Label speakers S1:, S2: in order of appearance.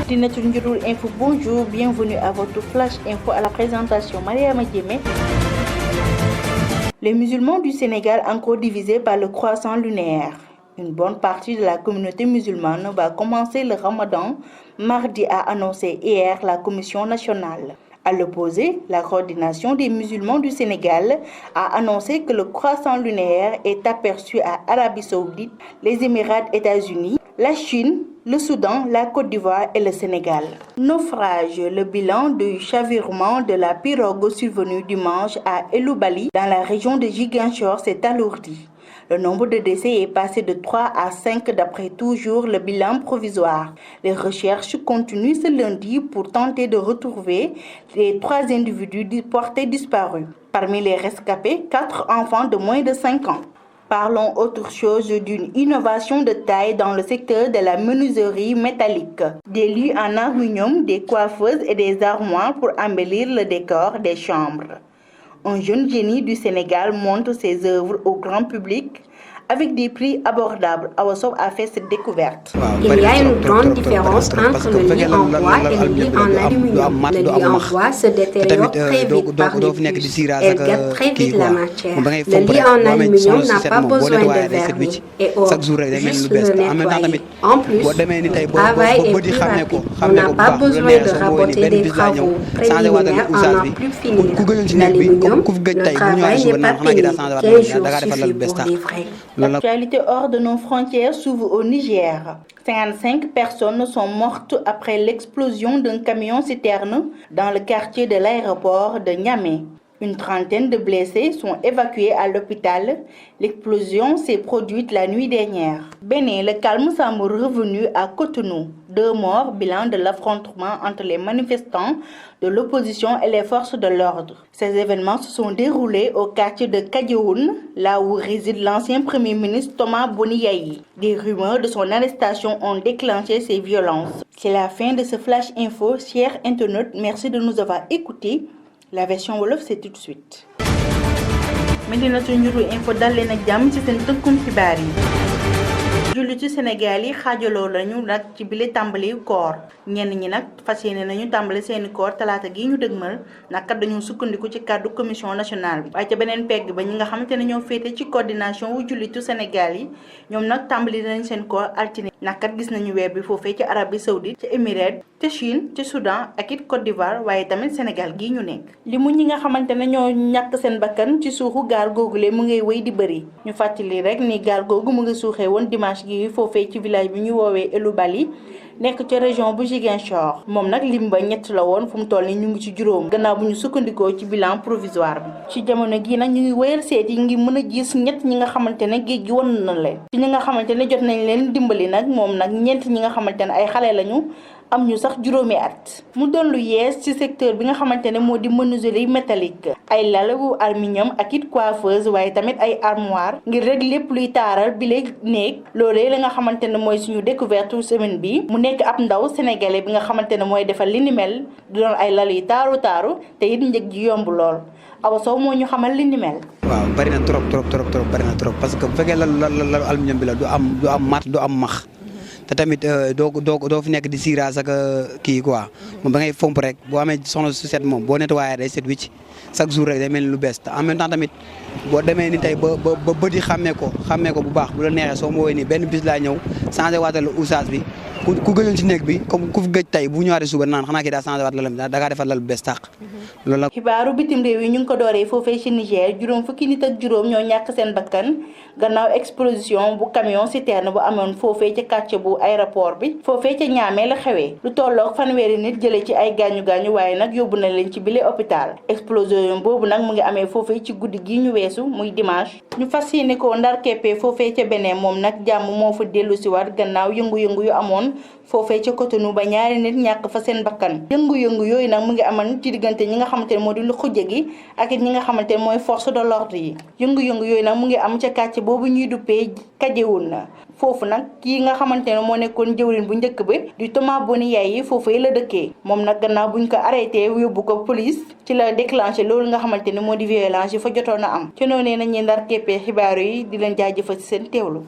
S1: Madinatul Njurul Info, bonjour, bienvenue à votre flash info à la présentation Mariama Diémé. Les musulmans du Sénégal encore divisés par le croissant lunaire. Une bonne partie de la communauté musulmane va commencer le Ramadan. Mardi a annoncé hier la Commission nationale. À l'opposé, la coordination des musulmans du Sénégal a annoncé que le croissant lunaire est aperçu à Arabie Saoudite, les Émirats États-Unis, la Chine, le Soudan, la Côte d'Ivoire et le Sénégal. Naufrage, le bilan du chavirement de la pirogue survenue dimanche à Eloubali dans la région de Ziguinchor s'est alourdi. Le nombre de décès est passé de 3 à 5 d'après toujours le bilan provisoire. Les recherches continuent ce lundi pour tenter de retrouver les 3 individus portés disparus. Parmi les rescapés, 4 enfants de moins de 5 ans. Parlons autre chose d'une innovation de taille dans le secteur de la menuiserie métallique. Des lits en aluminium, des coiffeuses et des armoires pour embellir le décor des chambres. Un jeune génie du Sénégal montre ses œuvres au grand public avec des prix abordables. Awasov a fait cette découverte.
S2: Il y a une grande différence entre le lit en bois et le lit en aluminium. Le lit en bois se détériore très vite par les puces. Elle gâte très vite la matière. Le lit en aluminium n'a pas besoin de vernis et juste le nettoyer. En plus, le travail est plus rapide. On n'a pas besoin de raboter des travaux préliminaires en n'en plus finir. L'aluminium, le travail n'est pas pénible. 15 jours suffit pour livrer.
S1: L'actualité hors de nos frontières s'ouvre au Niger. 55 personnes sont mortes après l'explosion d'un camion-citerne dans le quartier de l'aéroport de Niamey. Une trentaine de blessés sont évacués à l'hôpital. L'explosion s'est produite la nuit dernière. Bénin, le calme semble revenu à Cotonou. 2 morts, bilan de l'affrontement entre les manifestants de l'opposition et les forces de l'ordre. Ces événements se sont déroulés au quartier de Kadioun, là où réside l'ancien premier ministre Thomas Boniyayi. Des rumeurs de son arrestation ont déclenché ces violences. C'est la fin de ce flash info. Chers internautes, merci de nous avoir écoutés. La version Wolof, c'est tout de suite. Madinatul Njurul Info dal leen ak jàmm ci seen tënkum xibaar yi. Jullitu Sénégal yi xaajaloo lañu nag ci bile tàmbali koor ñenn ñi nag fas yéene nañu tàmbali seeni koor talaata gi ñu dëgmal nag kat dañoo sukkandiku ci kàddu commission nationale bi waaye ca beneen pegg ba ñi nga xamante ne ñoo féete ci coordination wu jullitu Sénégal yi ñoom nag tàmbali nañ seen koor altine nag kat gis nañu weer bi foofee ci Arabie Saoudite ca Émirats ca Chine ca Soudan ak it Côte d'Ivoire waaye tamit Sénégal gii ñu nekk li mu ñi nga xamante ne ñoo ñàkk seen bakkan ci suuxu gaal googule mu ngay wéy di bëri ñu fàttali rek ni gaal googu mu ngi suuxee woon dimanche gi foofee ci village bi ñu woowee Eloubali nekk ca région bu Ziguinchor moom nag lim ba ñett la woon fu mu toll ni ñu ngi ci juróom gannaaw bu ñu sukkandikoo ci bilan provisoire bi ci jamono gi nag ñu ngi wéyal seet yi ngi mën a gis ñett ñi nga xamante ne géej gi won na leen ci ñi nga xamante ne jot nañ leen dimbali nag moom nag ñeent ñi nga xamante ne ay xale lañu am ñu sax juróomi at mu doon lu yees ci secteur bi nga xamante ne moo di menuiserie métallique ay lalawu aluminium ak it coiffeuse waaye tamit ay armoire ngir rek lépp luy taaral bi la néeg loolee la nga xamante ne mooy suñu découverte semaine bi mu nekk ab ndaw sénégalais bi nga xamante ne mooy defal li ni mel di doon ay lal yu taaru te it njëg ji yomb lool Awa Sow moo ñu xamal li ni mel.
S3: waaw bari na trop bari na trop parce que bu fekkee la aluminium bi la du am mat du am max. te tamit doo fi nekk di siiraas ak kii quoi moom da ngay fomp rek boo amee soxna su set moom boo nettoyé day set wicc chaque jour rek day mel ni lu bees te en même temps tamit boo demee ni tey ba bët yi xàmmee ko bu baax bu la neexee soo ma woowee nii benn bis laa ñëw changé waatal la oustaz bi ku gëjoon ci néeg bi comme ku fi gëj tey bu ñëwaatee suba naan xanaa kii daa changé waat lalam da kaa defal lal bu bees tàq loolu la.
S1: xibaaru bitim réew yi ñu ngi ko dooree foofee ci Niger juróom fukki nit ak juróom ñoo ñàkk seen bakkan gannaaw explosion bu camion citerne bu amoon foofee ca quartier bu aéroport bi foofee ca Niamey la xewee lu tolloog fanweeri nit jëlee ci ay gaañu waaye nag yóbbu na leen ci bile hôpital explosion boobu nag mu ngi amee foofee ci guddi gi ñu weesu muy dimanche ñu fas yéene ko ndar keppee foofee ca Benin moom nag jàmm moo fa dellu si waat gannaaw yëngu-yëngu yu amoon foofee ca Cotonou ba ñaari nit ñàkk fa seen bakkan yëngu-yëngu yooyu nag mu ngi amoon ci diggante ñi nga xamante ne moo di lu xujje gi ak it ñi nga xamante ne mooy force de l'ordre yi yëngu-yëngu yooyu nag mu ngi am ca quartier boobu ñuy duppee Kadioun na foofu nag kii nga xamante ne moo nekkoon jëwriñ bu njëkk bi di Thomas Boniyayi foofee la dëkkee moom nag gannaaw buñ ko arrêté yóbbu ko police ci la déclenché loolu nga xamante ne moo di violence yi fa jotoon a am ci noonu nañuy ndar keppee xibaaru yi di leen jaajëfal ci seen teewlu